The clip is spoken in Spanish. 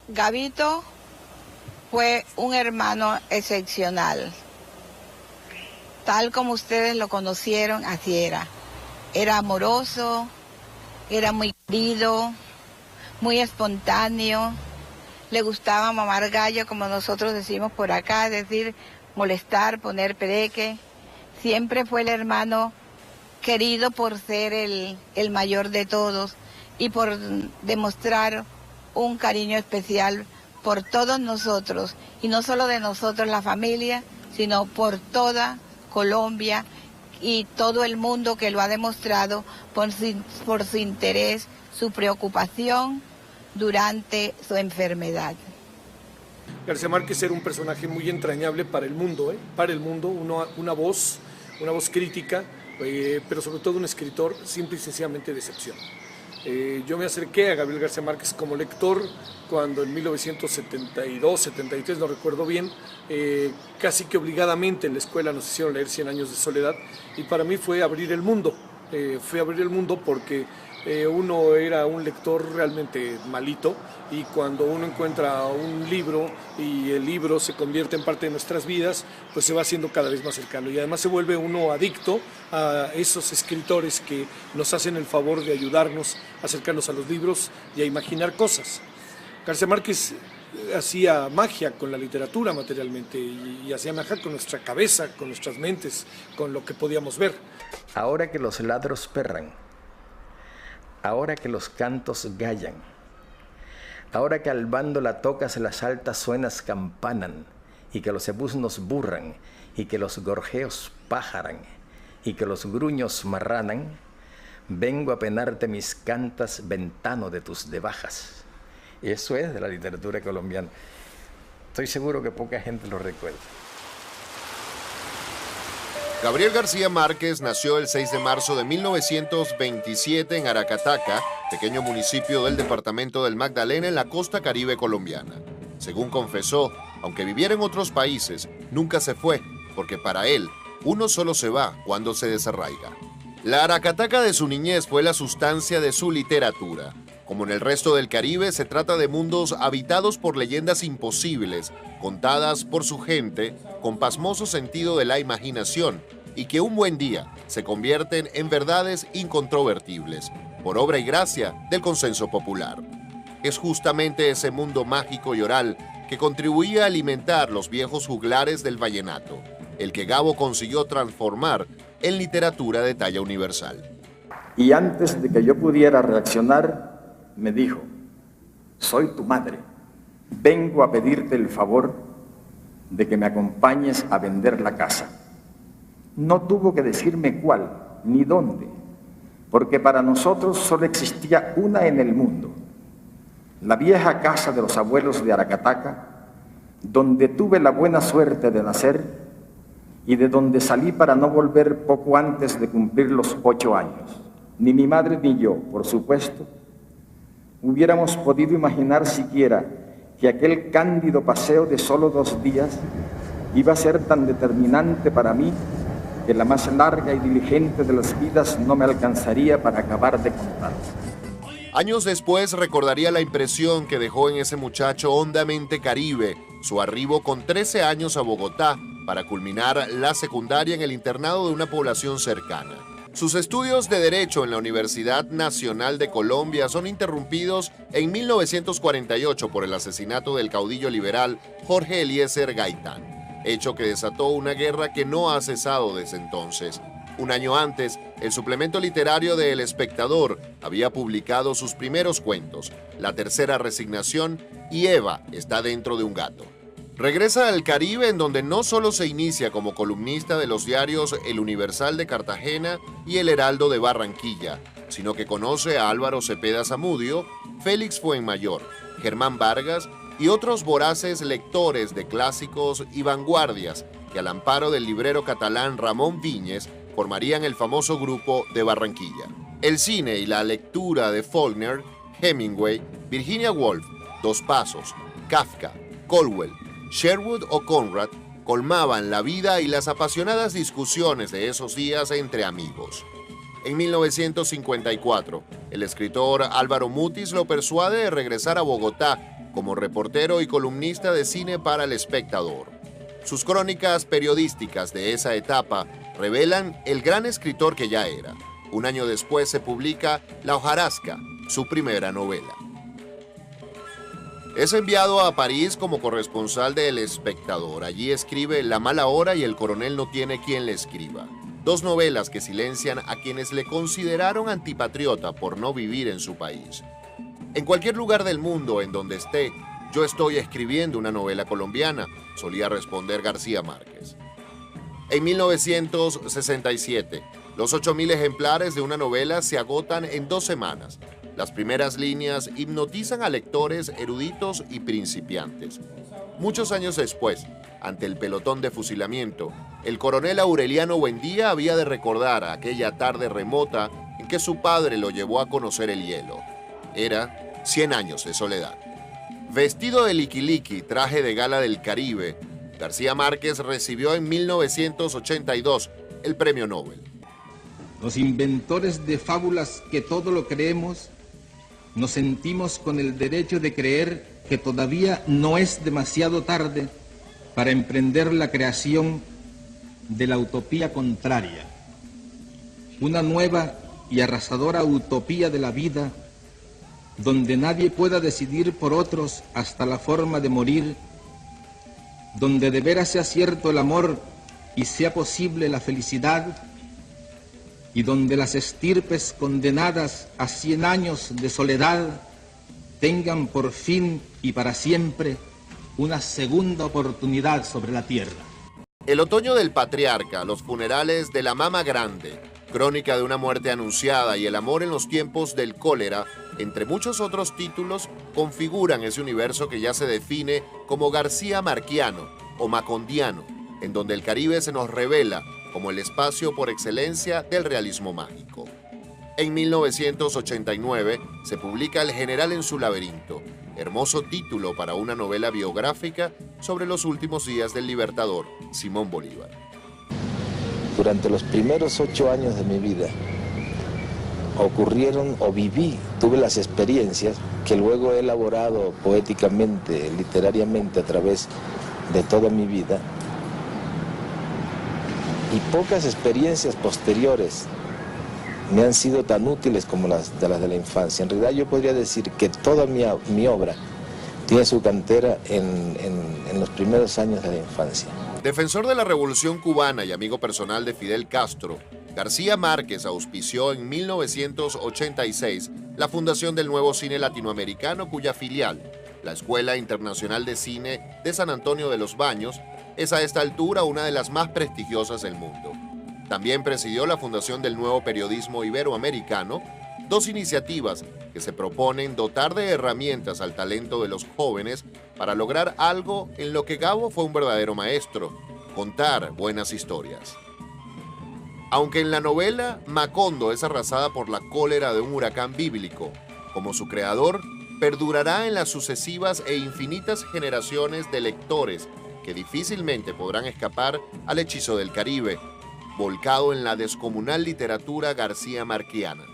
Gabito fue un hermano excepcional. Tal como ustedes lo conocieron, así era. Era amoroso, era muy querido, muy espontáneo. Le gustaba mamar gallo, como nosotros decimos por acá, es decir, molestar, poner pereque. Siempre fue el hermano querido por ser el mayor de todos y por demostrar un cariño especial por todos nosotros, y no solo de nosotros, la familia, sino por toda Colombia y todo el mundo, que lo ha demostrado por su interés, su preocupación durante su enfermedad. García Márquez era un personaje muy entrañable para el mundo, una voz crítica, pero sobre todo un escritor simple y sencillamente de excepción. Yo me acerqué a Gabriel García Márquez como lector cuando en 1972, 73, no recuerdo bien, casi que obligadamente en la escuela nos hicieron leer 100 años de soledad, y para mí fue abrir el mundo. Fue abrir el mundo porque uno era un lector realmente malito, y cuando uno encuentra un libro y el libro se convierte en parte de nuestras vidas, pues se va haciendo cada vez más cercano, y además se vuelve uno adicto a esos escritores que nos hacen el favor de ayudarnos a acercarnos a los libros y a imaginar cosas. García Márquez hacía magia con la literatura materialmente, y hacía magia con nuestra cabeza, con nuestras mentes, con lo que podíamos ver. Ahora que los ladros perran, ahora que los cantos gallan, ahora que al bando la tocas las altas suenas campanan, y que los ebusnos burran, y que los gorjeos pájaran, y que los gruños marranan, vengo a penarte mis cantas, ventano de tus debajas. Eso es de la literatura colombiana. Estoy seguro que poca gente lo recuerda. Gabriel García Márquez nació el 6 de marzo de 1927 en Aracataca, pequeño municipio del departamento del Magdalena en la costa caribe colombiana. Según confesó, aunque viviera en otros países, nunca se fue, porque para él, uno solo se va cuando se desarraiga. La Aracataca de su niñez fue la sustancia de su literatura. Como en el resto del Caribe, se trata de mundos habitados por leyendas imposibles, contadas por su gente con pasmoso sentido de la imaginación, y que un buen día se convierten en verdades incontrovertibles, por obra y gracia del consenso popular. Es justamente ese mundo mágico y oral que contribuía a alimentar los viejos juglares del vallenato, el que Gabo consiguió transformar en literatura de talla universal. Y antes de que yo pudiera reaccionar, me dijo: soy tu madre, vengo a pedirte el favor de que me acompañes a vender la casa. No tuvo que decirme cuál ni dónde, porque para nosotros solo existía una en el mundo, la vieja casa de los abuelos de Aracataca, donde tuve la buena suerte de nacer y de donde salí para no volver poco antes de cumplir los 8 años. Ni mi madre ni yo, por supuesto, hubiéramos podido imaginar siquiera que aquel cándido paseo de solo 2 días iba a ser tan determinante para mí que la más larga y diligente de las vidas no me alcanzaría para acabar de contar. Años después recordaría la impresión que dejó en ese muchacho hondamente caribe su arribo con 13 años a Bogotá para culminar la secundaria en el internado de una población cercana. Sus estudios de Derecho en la Universidad Nacional de Colombia son interrumpidos en 1948 por el asesinato del caudillo liberal Jorge Eliezer Gaitán, hecho que desató una guerra que no ha cesado desde entonces. Un año antes, el suplemento literario de El Espectador había publicado sus primeros cuentos, La Tercera Resignación y Eva está dentro de un gato. Regresa al Caribe, en donde no solo se inicia como columnista de los diarios El Universal de Cartagena y El Heraldo de Barranquilla, sino que conoce a Álvaro Cepeda Zamudio, Félix Fuenmayor, Germán Vargas y otros voraces lectores de clásicos y vanguardias que, al amparo del librero catalán Ramón Viñes, formarían el famoso grupo de Barranquilla. El cine y la lectura de Faulkner, Hemingway, Virginia Woolf, Dos Pasos, Kafka, Colwell, Sherwood o Conrad colmaban la vida y las apasionadas discusiones de esos días entre amigos. En 1954, el escritor Álvaro Mutis lo persuade de regresar a Bogotá como reportero y columnista de cine para El Espectador. Sus crónicas periodísticas de esa etapa revelan el gran escritor que ya era. Un año después se publica La hojarasca, su primera novela. Es enviado a París como corresponsal de El Espectador. Allí escribe La mala hora y El coronel no tiene quien le escriba. Dos novelas que silencian a quienes le consideraron antipatriota por no vivir en su país. En cualquier lugar del mundo en donde esté, yo estoy escribiendo una novela colombiana, solía responder García Márquez. En 1967, los 8.000 ejemplares de una novela se agotan en 2 semanas. Las primeras líneas hipnotizan a lectores eruditos y principiantes. Muchos años después, ante el pelotón de fusilamiento, el coronel Aureliano Buendía había de recordar aquella tarde remota en que su padre lo llevó a conocer el hielo. Era 100 años de soledad. Vestido de liquiliqui, traje de gala del Caribe, García Márquez recibió en 1982 el Premio Nobel. Los inventores de fábulas que todo lo creemos, nos sentimos con el derecho de creer que todavía no es demasiado tarde para emprender la creación de la utopía contraria, una nueva y arrasadora utopía de la vida, donde nadie pueda decidir por otros hasta la forma de morir, donde de veras sea cierto el amor y sea posible la felicidad, y donde las estirpes condenadas a 100 años de soledad tengan por fin y para siempre una segunda oportunidad sobre la tierra. El otoño del patriarca, los funerales de la mama grande, crónica de una muerte anunciada y el amor en los tiempos del cólera, entre muchos otros títulos, configuran ese universo que ya se define como García Marquiano o Macondiano, en donde el Caribe se nos revela como el espacio por excelencia del realismo mágico. En 1989 se publica El general en su laberinto, hermoso título para una novela biográfica sobre los últimos días del libertador Simón Bolívar. Durante los primeros 8 años de mi vida ocurrieron o tuve las experiencias que luego he elaborado poéticamente, literariamente a través de toda mi vida. Y pocas experiencias posteriores me han sido tan útiles como las de la infancia. En realidad yo podría decir que toda mi obra tiene su cantera en los primeros años de la infancia. Defensor de la Revolución Cubana y amigo personal de Fidel Castro, García Márquez auspició en 1986 la fundación del Nuevo Cine Latinoamericano, cuya filial, la Escuela Internacional de Cine de San Antonio de los Baños, es a esta altura una de las más prestigiosas del mundo. También presidió la fundación del Nuevo Periodismo Iberoamericano, 2 iniciativas que se proponen dotar de herramientas al talento de los jóvenes para lograr algo en lo que Gabo fue un verdadero maestro: contar buenas historias. Aunque en la novela Macondo es arrasada por la cólera de un huracán bíblico, como su creador, perdurará en las sucesivas e infinitas generaciones de lectores que difícilmente podrán escapar al hechizo del Caribe, volcado en la descomunal literatura garcía marquiana.